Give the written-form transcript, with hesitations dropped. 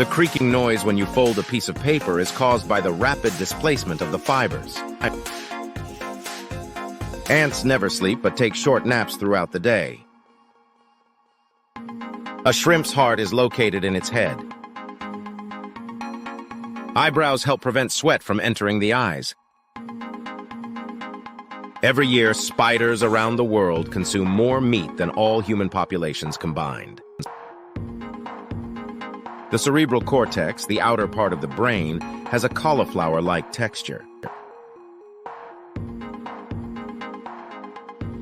The creaking noise when you fold a piece of paper is caused by the rapid displacement of the fibers. Ants never sleep but take short naps throughout the day. A shrimp's heart is located in its head. Eyebrows help prevent sweat from entering the eyes. Every year, spiders around the world consume more meat than all human populations combined. The cerebral cortex, the outer part of the brain, has a cauliflower-like texture.